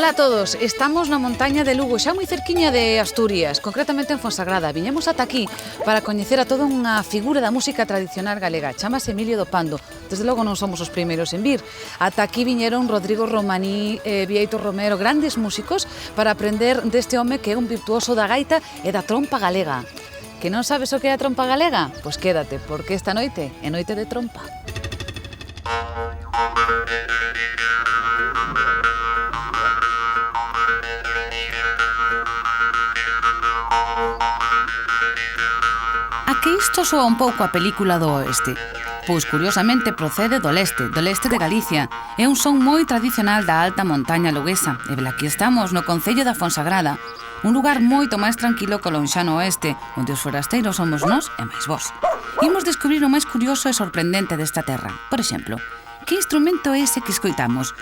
Ola a todos, estamos na montaña de Lugo, xa moi cerquiña de Asturias, concretamente en Fonsagrada. Viñemos ata aquí para coñecer a toda unha figura da música tradicional galega, chamase Emilio do Pando. Desde logo non somos os primeiros en vir. Ata aquí viñeron Rodrigo Romaní, Bieito Romero, grandes músicos, para aprender deste home que é un virtuoso da gaita e da trompa galega. Que non sabes o que é a trompa galega? Pois quédate, porque esta noite é noite de trompa. A que isto soa un pouco a película do oeste? Pois curiosamente procede do leste de Galicia. É un son moi tradicional da alta montaña luguesa. E velaquí estamos no concello da Fonsagrada, un lugar moito máis tranquilo que o lonxano oeste, onde os forasteiros somos nós e máis vós. Imos descubrir o máis curioso e sorprendente desta terra. Por exemplo, que instrumento é ese que escoitamos?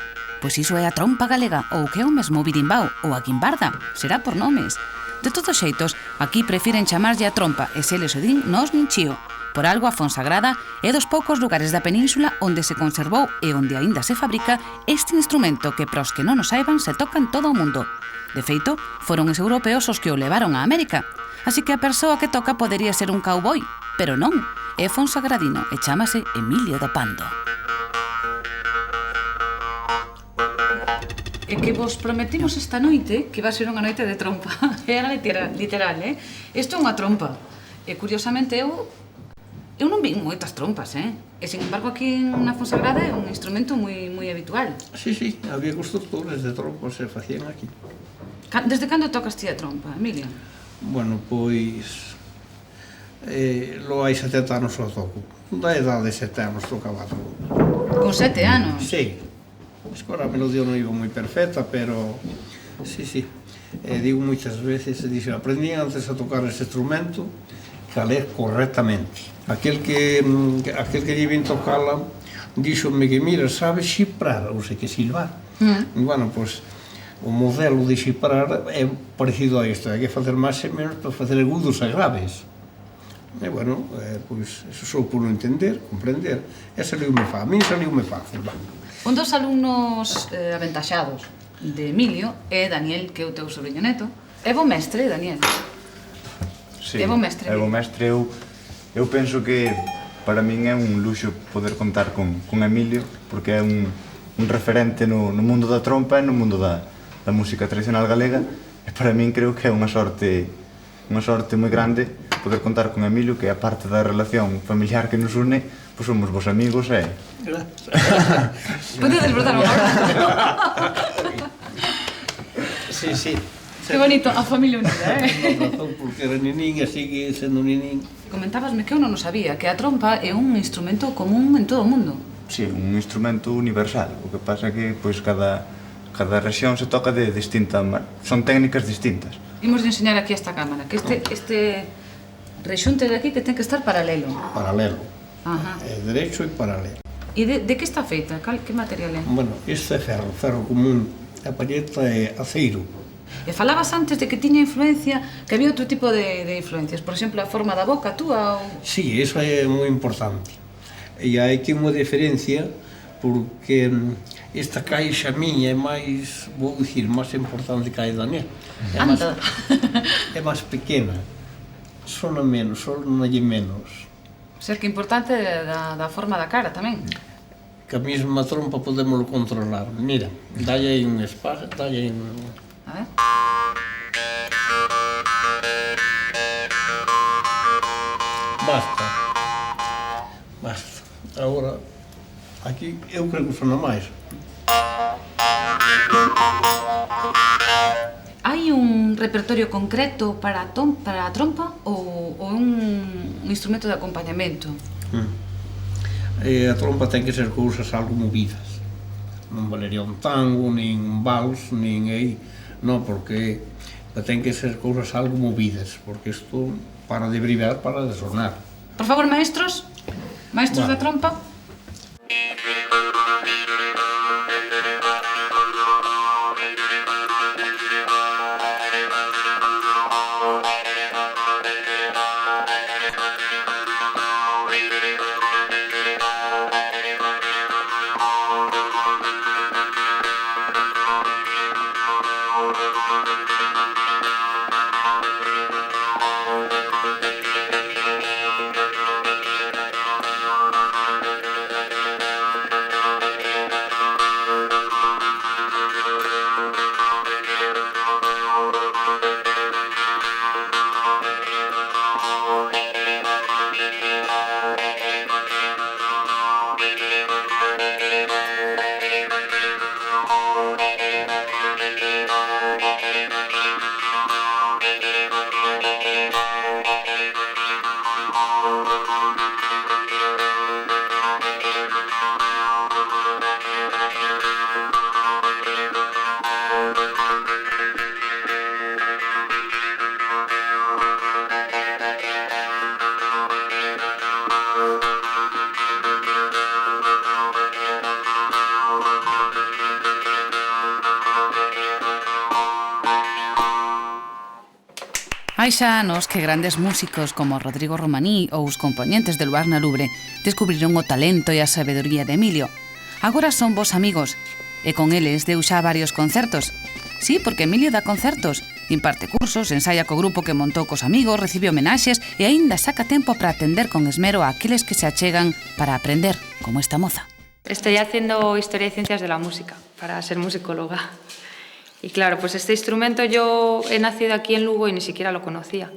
Pois iso é a trompa galega, ou que é o mesmo birimbao, ou a guimbarda, será por nomes. De todos xeitos, aquí prefiren chamarlle a trompa e se les o din, nos nin chío. Por algo a Fonsagrada é dos poucos lugares da península onde se conservou e onde aínda se fabrica este instrumento que, pros que non o saiban, se toca en todo o mundo. De feito, foron os europeos os que o levaron a América. Así que a persoa que toca podería ser un cowboy, pero non, é fonsagradino e chámase Emilio do Pando. E que vos prometimos esta noite que va a ser unha noite de trompa. Era literal, eh? Isto é unha trompa. E curiosamente eu non vi moitas trompas, eh? E sin embargo aquí na Fonsagrada é un instrumento moi habitual. Sí, había constructores de trompas se facían aquí. Desde cando tocas ti a trompa, Emilio? Bueno, pois... lo hai 7 anos o toco. Da edade de 7 anos tocaba a trompa. Con 7 anos? Sí. Escora a melodía non iba moi perfecta, pero... Sí. Digo moitas veces, aprendí antes a tocar ese instrumento que a ler correctamente. Aquel que lle vin tocala díxome que, mira, sabes xiprar, ou sei que silbar. Bueno, pois, o modelo de xiprar é parecido a isto, hai que facer máis e menos para facer agudos e graves. E, bueno, pois, eso só por non entender, comprender, e saliume fácil, a mí saliume fácil, va. Un dos alumnos aventaxados de Emilio é Daniel, que é o teu sobrinho neto. É bo mestre, Daniel? Sí, é bo mestre. Eu penso que para min é un luxo poder contar con Emilio, porque é un referente no mundo da trompa e no mundo da música tradicional galega, e para min creo que é unha sorte moi grande poder contar con Emilio, que a parte da relación familiar que nos une, pois somos vos amigos e... Podedes brotar unha hora? Sí. Que bonito, a familia unida, eh? Porque era ninín e sigue sendo ninín. Comentábasme que eu non o sabía, que a trompa é un instrumento común en todo o mundo. Sí, un instrumento universal. O que pasa é que pois cada rexión se toca de distinta... Son técnicas distintas. Imos de enseñar aquí esta cámara, que este rexunte de aquí que ten que estar paralelo. Paralelo. Ajá. Derecho e paralelo. E de que está feita? Que material é? Bueno, isto é ferro común. A palleta é aceiro. E falabas antes de que tiña influencia, que había outro tipo de influencias, por exemplo, a forma da boca, túa ou... Sí, iso é moi importante. E hai que unha diferencia, porque esta caixa miña é máis, vou dicir, máis importante que a de Daniel. É máis pequena. Sona menos, sonalle menos. O sea, que é importante da forma da cara tamén. Que a mesma trompa podémoslo controlar. Mira, dalle aí un espacio, dalle aí un... A ver. Basta. Agora, aquí eu creo que sona máis. Hai un repertorio concreto para a trompa ou un instrumento de acompañamento? A trompa ten que ser cousas algo movidas. Non valería un tango, nin un vals, nin aí. Non, porque ten que ser cousas algo movidas, porque isto para de vibrar, para de sonar. Por favor, maestros da trompa. Hai xa anos que grandes músicos como Rodrigo Romaní ou os compoñentes de Luar na Lubre descubriron o talento e a sabedoría de Emilio. Agora son vos amigos, e con eles deu xa varios concertos. Sí, porque Emilio dá concertos, imparte cursos, ensaia co grupo que montou cos amigos, recibe homenaxes e aínda saca tempo para atender con esmero a aqueles que se achegan para aprender, como esta moza. Estoy haciendo historia y ciencias de la música para ser musicóloga. Y claro, pues este instrumento yo he nacido aquí en Lugo y ni siquiera lo conocía.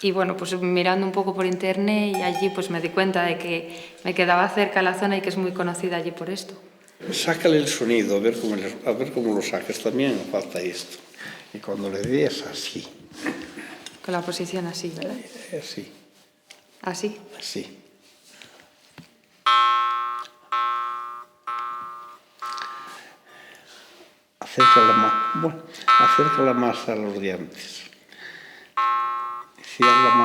Y bueno, pues mirando un poco por internet y allí pues me di cuenta de que me quedaba cerca la zona y que es muy conocida allí por esto. Sácale el sonido, a ver cómo lo sacas. También falta esto. Y cuando le des así. Con la posición así, ¿verdad? Así. ¿Así? Así. Acércala más a los dientes. Cierra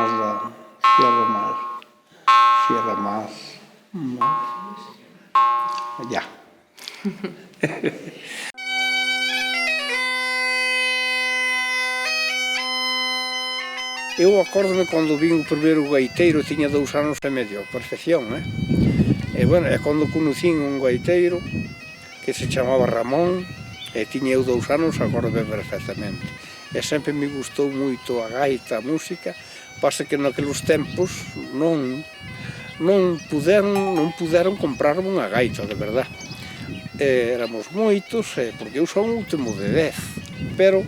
más. Ya. Eu acórdome cando vin o primeiro gaiteiro, tiña 2 anos e medio, perfección, E bueno, é cando conocín un gaiteiro que se chamaba Ramón, e tiña eu 2 anos, acórdome perfectamente. E sempre me gustou moito a gaita, a música, pasa que naqueles tempos non puderon comprarme unha gaita, de verdad. Éramos moitos, porque eu son o último de 10, pero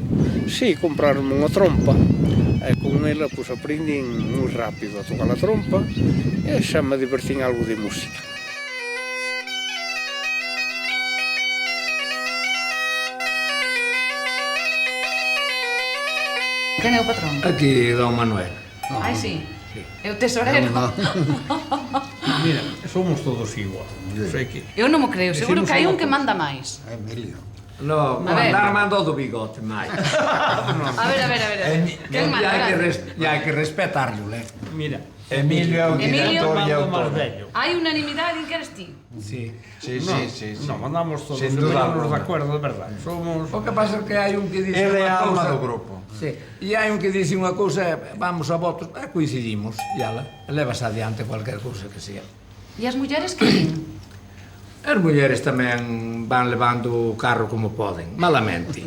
si compraronme unha trompa, e con ela pues, aprendín moi rápido a tocar a trompa e xa me divertín algo de música. Quen é o patrón? Aquí, don Manuel. Ai, sí. É o tesorero. Mira, somos todos igual. Eu non mo creo, seguro que hai un que manda máis. Emilio. No, andar mando do bigote máis. A ver. Quen manda? E hai que respetarlo, Mira, Emilio é o director e autor. Hai unanimidade en que eres ti. Sí. Sí. non, mandamos todos, Sin duda poñémonos de alguna. acuerdo, de verdad. Somos... O que pasa é que hai un que dice Ele é a unha alma cousa. do grupo. Sí. E hai un que dice unha cousa, vamos a votos, coincidimos, e ala, levas adiante cualquier cousa que sea. E as mulleres que din? As mulleres tamén van levando o carro como poden, malamente.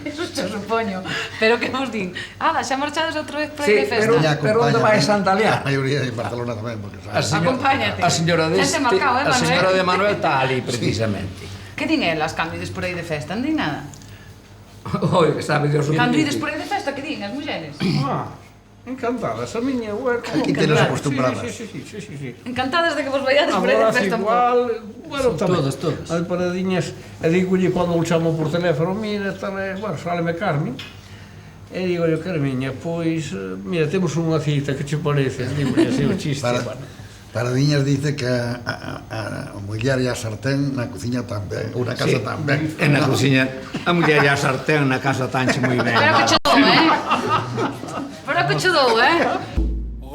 Eso xa supoño. Pero que vos din? Xa marchades outra vez por aí de festa? Pero onde vai sandaliar? A maioría en Barcelona tamén, porque sabes. Acompáñate. A señora Xente marcado, a Manuel? señora de Manuel está ali, precisamente. Que din elas cando ides por aí de festa? Non din nada? Oi, sabe Dios o que Cando dice. ides por aí de festa, que din as mulleres? Encantadas, a miña hueca... Aquí tenes acostumbradas. Sí. Encantadas de que vos vayades por aí de Agora festa un pouco. igual, bueno, tamén. Todas. As paradiñas, e digolle cando o chamo por teléfono, mira, bueno, sáleme Carmen, e digolle, Carmiña, pois, mira, temos unha cita, que che parece? Digolle así o chiste, bueno. Paradiñas dice que a muller e a sartén na cociña tamén, ou na casa tamén. E na cociña, a muller e a sartén na casa tanche moi ben. Pero que chudou, Pero que chudou,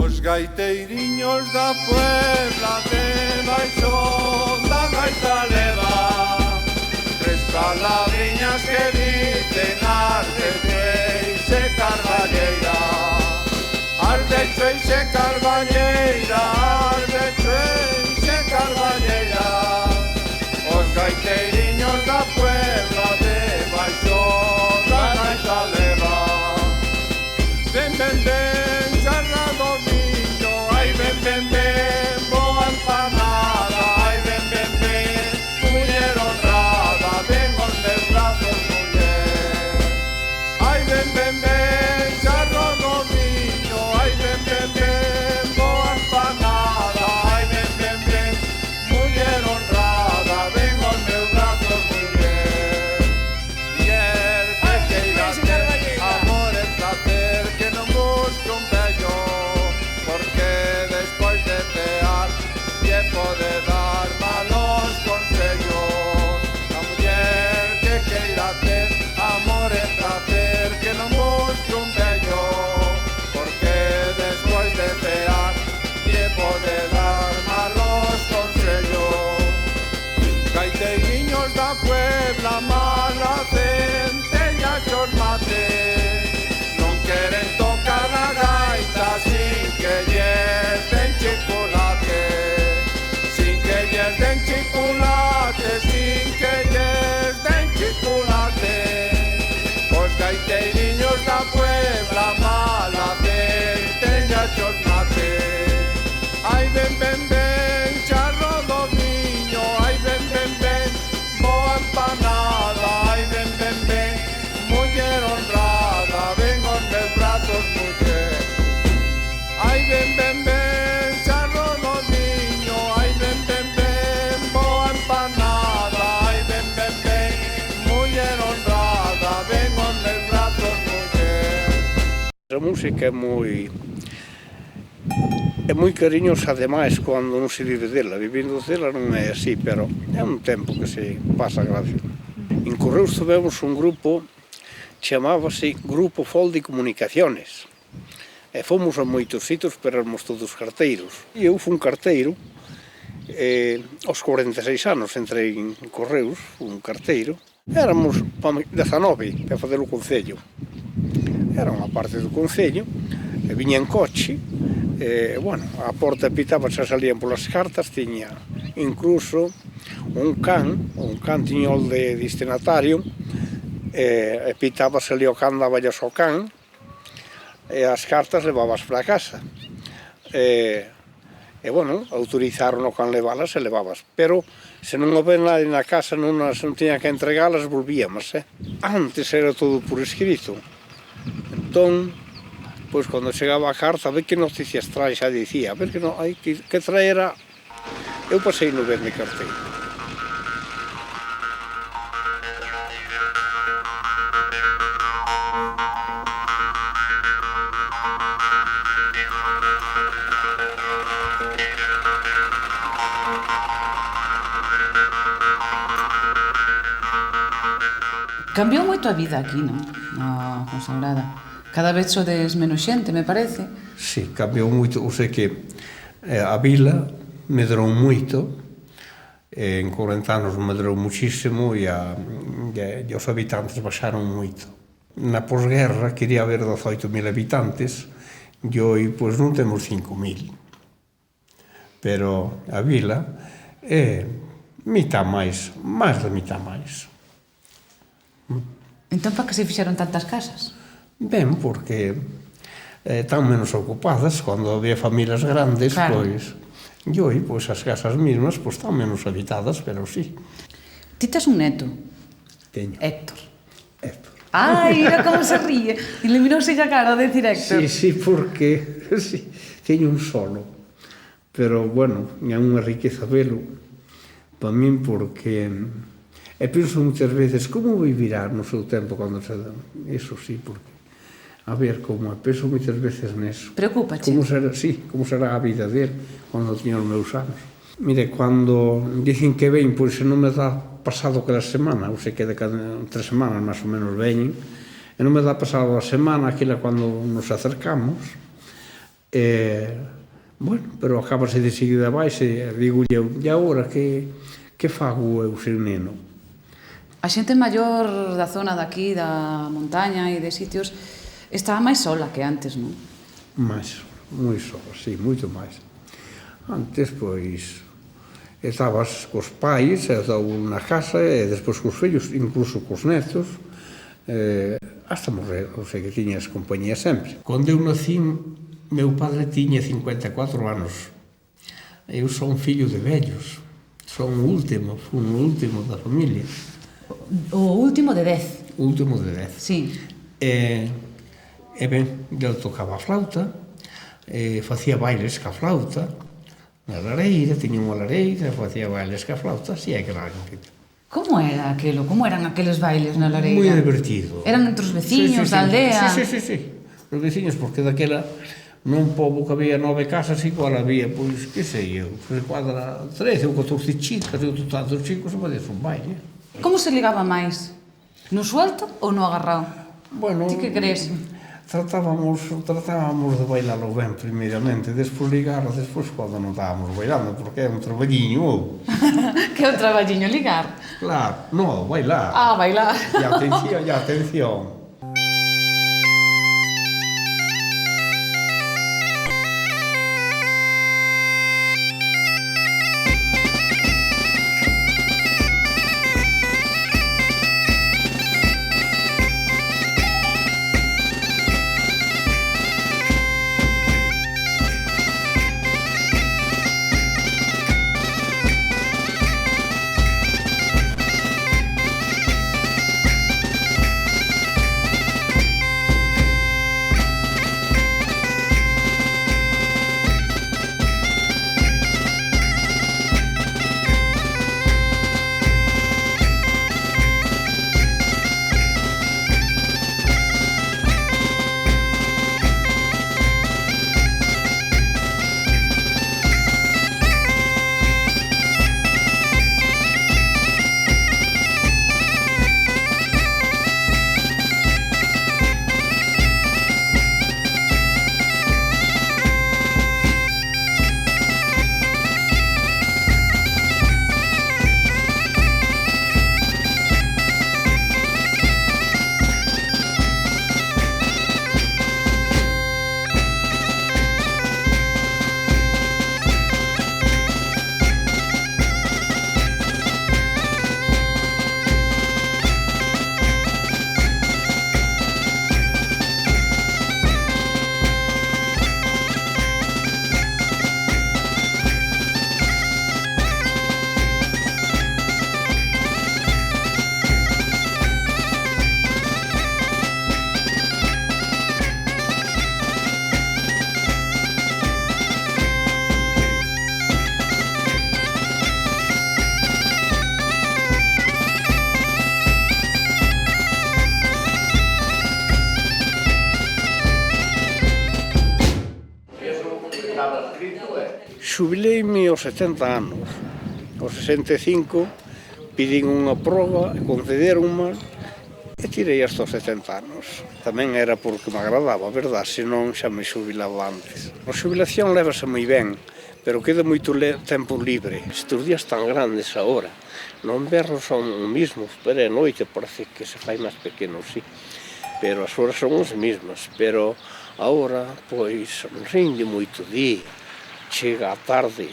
Os gaiteiriños da Puebla debaixo da gaita leva tres palabrinhas que dicen Ardecho e Carballeira. Ardecho e Carballeira, Ardecho e Carballeira. Os gaiteiriños da Puebla debaixo da gaita leva. Ben, charra do niño, ai ben, boa empanada, ai ben, muller honrada, ven os meus brazos, muller. Ai ben, charra do niño, ai ben, boa empanada, ai ben, muller honrada, ven os meus brazos, muller. Muller que queira ter amor e placer, que non busque un vello, porque despois de pear lle pode dar malos consellos. A muller que queira ter amor e placer, que non busque un vello, porque despois de pear lle pode dar malos consellos. Gaiteiriños da Puebla, mala centella xos mate, non queren tocar a A música é moi cariñosa, ademais, cando non se vive dela. Vivindo dela non é así, pero é un tempo que se pasa gracia. En Correos tivemos un grupo, chamábase Grupo Fol de Comunicaciones. E fomos a moitos sitios, pero éramos todos carteiros. E eu fui un carteiro, aos 46 anos entrei en Correos, un carteiro. Éramos 19 para fazer o concello. Era unha parte do concello, e viña en coche, a porta pitaba, xa salían polas cartas, tiña incluso un can tiña o de destinatario, e pitaba, salía o can, daballas ao can, e as cartas levabas para casa. Autorizaron o can leválas e levabas, pero se non houve nadie na casa, non tiña que entregalas, volvíamos. Antes era todo por escrito. Entón, pois, cando chegaba a carta, a ver que noticias trae, xa dicía, a ver que traera. Eu pasei 9 de carteiro. Cambiou moito a vida aquí, non? Na Fonsagrada. Cada vez sodes menos xente, me parece. Sí, cambiou moito. O sei que a vila medrou moito, en 40 anos medrou muchísimo e os habitantes baixaron moito. Na posguerra quería haber 18.000 habitantes e hoy pois non temos 5.000. Pero a vila é mitad máis de mitad máis. Entón, para que se fixeron tantas casas? Ben, porque están menos ocupadas. Cando había familias grandes, claro. Pois... E hoy, pois, as casas mismas, pois, están menos habitadas, pero sí. Ti tes un neto? Teño. Héctor. Ai, mira como se ríe. E le mirouse a cara ao decir Héctor. Sí, porque sí, teño un solo. Pero, bueno, é unha riqueza velo para min, porque... E penso moitas veces, como vivirá no seu tempo cando se dá? Iso sí, porque... A ver, como penso moitas veces neso. Preocúpache? Como será a vida dele cando tiña os meus anos. Mire, cando dicen que ven, pois se non me dá pasado aquela semana, ou se queda 3 semanas máis ou menos veñen, e non me dá pasado a semana, aquela cando nos acercamos, bueno, pero acabase de seguir abaixo, e digo eu, e agora que fago eu ser neno? A xente maior da zona daqui, da montaña e de sitios, estaba máis sola que antes, non? Mais, moi sola, sí, moito máis. Antes, pois, estabas cos pais, na casa, e despois cos fillos, incluso cos netos, hasta morrer, ou sei que tiñas compañía sempre. Cando eu nacín, meu padre tiña 54 anos. Eu son fillo de vellos, son o último, fui o último da familia. O último de 10. O último de 10. Sí. E ben, eu tocaba a flauta, facía bailes ca flauta, na lareira, tiña unha lareira, facía bailes ca flauta, así é que era bonito. Como era aquilo? Como eran aqueles bailes na lareira? Moi divertido. Eran entre os veciños da aldea? Sí. Os veciños, porque daquela nun pobo que había 9 casas, igual había, pois, que sei eu, cuadra 13 ou 14 chicas, e outros tantos chicos, e podías un baile. Como se ligaba máis? No suelto ou no agarrado? Bueno, ti que crees? Tratábamos de bailalo ben, primeiramente, despois ligar, despois cando non estábamos bailando, porque é un traballiño. Que é un traballiño ligar? Claro, no, bailar. Ah, bailar. E atención. Xubileime aos 70 anos. Aos 65 pidín unha proba, concederonma e tirei hasta os 70 anos. Tamén era porque me agradaba, verdad, senón xa me xubilaba antes. A xubilación lévase moi ben, pero queda moito tempo libre. Estes días tan grandes agora, no inverno son o mismo, pero a noite parece que se fai máis pequeno, sí. Pero as horas son as mesmas, pero agora, pois, rinde moito día, chega a tarde.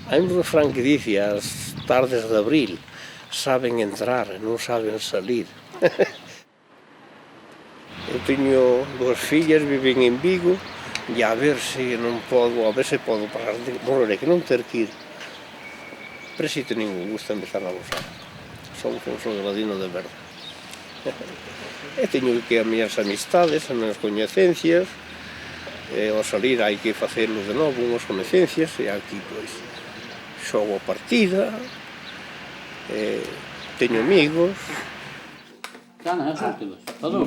Hai un refrán que dice, as tardes de abril saben entrar e non saben salir. Eu teño 2 fillas, viven en Vigo, e a ver se podo parar de morrer, que non ter que ir. Pero si ningún gusta empezar a gozar. Son gradino de verdade. E teño que as miñas amistades, as miñas coñecencias, e ao salir hai que facelo de novo, unhas coñecencias, e aquí, pois, xogo a partida, teño amigos. Gana, os últimos. Todo.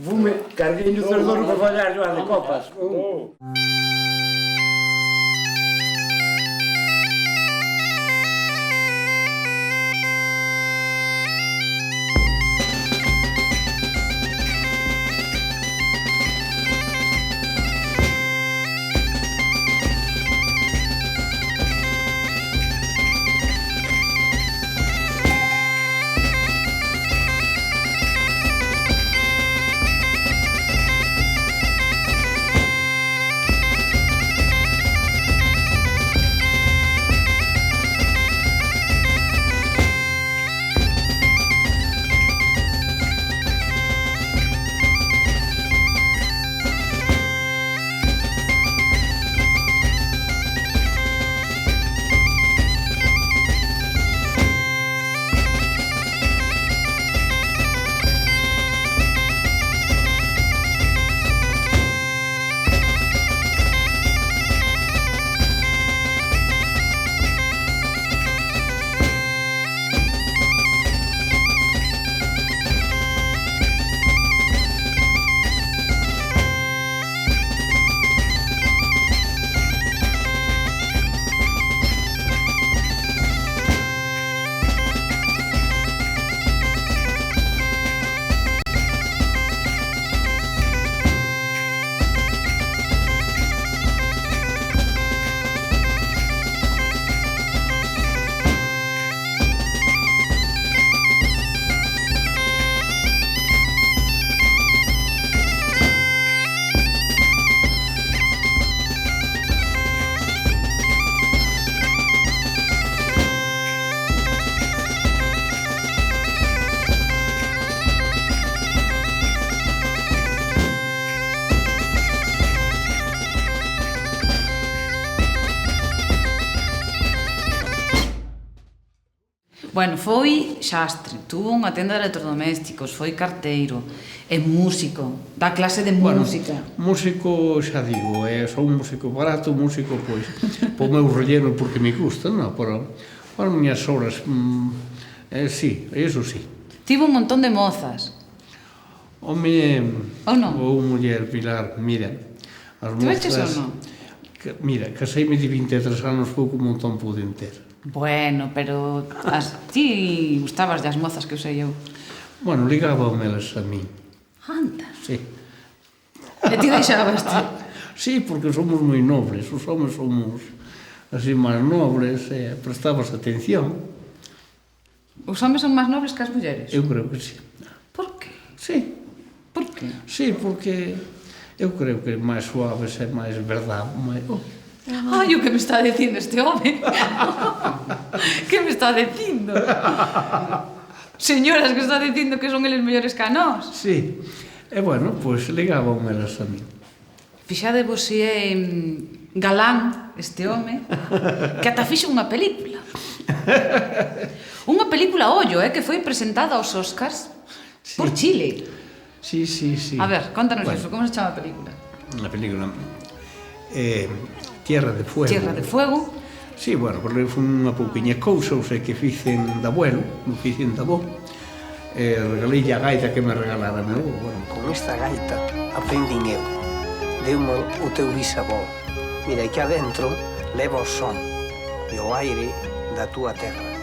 Fume, cargueño dos donos para fallar yo de copas. Bueno, foi xastre, tuvo unha tenda de electrodomésticos, foi carteiro, é músico, dá clase de música. Músico, xa digo, sou un músico barato, músico, pois, po meu relleno porque me gusta, non? Pero, as miñas horas, sí, eso sí. Tivo un montón de mozas. Home, ou non? Ou muller, Pilar, mira, as mozas... Tiveches ou non? Mira, caseime de 23 anos, pouco un montón puden ter. Bueno, pero ti gustabas das mozas que usei eu. Bueno, ligábamelas a mí. Anda. Sí. E ti deixabaste? Sí, porque somos moi nobles, os homens somos así máis nobles, prestabas atención. Os homens son máis nobles que as mulleres? Eu creo que sí. Por qué? Sí. Por qué? Sí, porque eu creo que máis suaves é máis verdade, máis... Ai, o que me está dicindo este home? Que me está dicindo? Señoras, que está dicindo que son eles mellores que a nós? Sí. E bueno, pois ligábamelas a mí. Fixadevos se é galán este home, que ata fixo unha película. Unha película, ollo, que foi presentada aos Oscars por Chile. Sí, sí, sí. A ver, contanos eso, como se chama a película? A película... Tierra de Fuego. Tierra de Fuego. Sí, bueno, porque foi unha pouquiña cousa, o sei que fixen de abuelo, non fixen de avó. Regalei a gaita que me regalara meu. Bueno, con esta gaita aprendín eu. Deu-me o teu bisavó. Mira, aquí adentro leva o son e o aire da túa terra.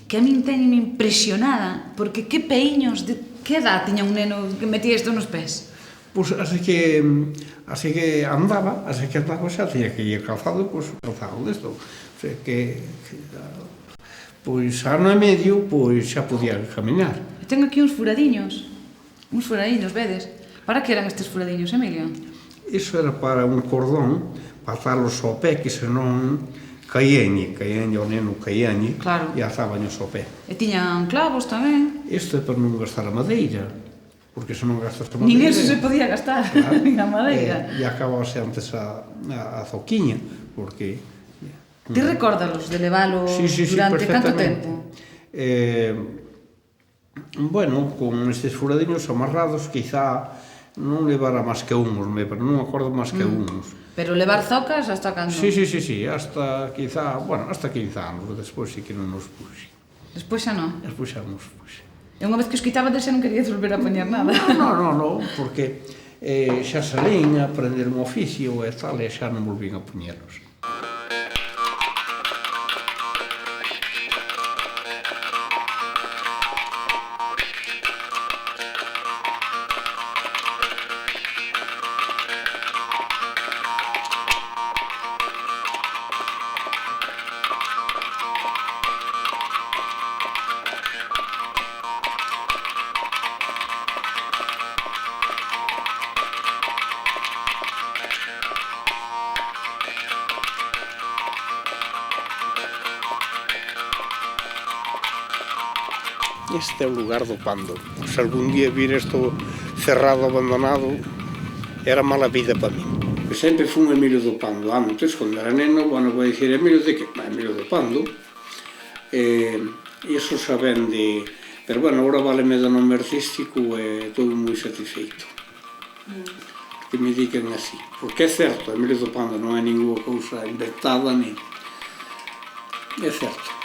Que a min teñeme impresionada, porque que peíños, de que edad tiña un neno que metía isto nos pés? Pois así que andaba xa tiña que ir calzado, pois calzado desto. O sea que pois ano e medio, pois xa podía caminar. Tengo aquí uns furadiños, vedes? Para que eran estes furadiños, Emilio? Iso era para un cordón, para atalos ao pé, que senón caíañe o neno caíañe, claro. E atábaños ao pé. E tiñan clavos tamén. Isto é para non gastar a madeira, porque se non gastas a madeira... Nin eso se podía gastar, claro. Nin a madeira. E acabase antes a zoquiña, porque... Ti recórdalos de leválos durante canto tempo? Bueno, con estes furadiños amarrados, quizá non levara máis que uns, pero non acordo máis que uns. Pero levar zocas hasta cando? Sí, hasta quizá, bueno, hasta 15 anos, despois sí que non nos puxe. Despois xa non? Despois xa nos puxe. E unha vez que os quitabades xa non querías volver a poñer nada? Non, porque xa salín a aprender un oficio e tal, e xa non volvín a poñelos. Este é o lugar do Pando. Se algún día vir isto cerrado, abandonado, era mala vida para mí. Sempre fui un Emilio do Pando. Antes, quando era neno, bueno, vou dicir Emilio de que? Emilio do Pando. Iso xa ven de... Pero, bueno, agora váleme do nome artístico e todo moi satisfeito. que me digan así. Porque é certo, a Emílio do Panda non é ninguna cousa inventada, ni... É certo.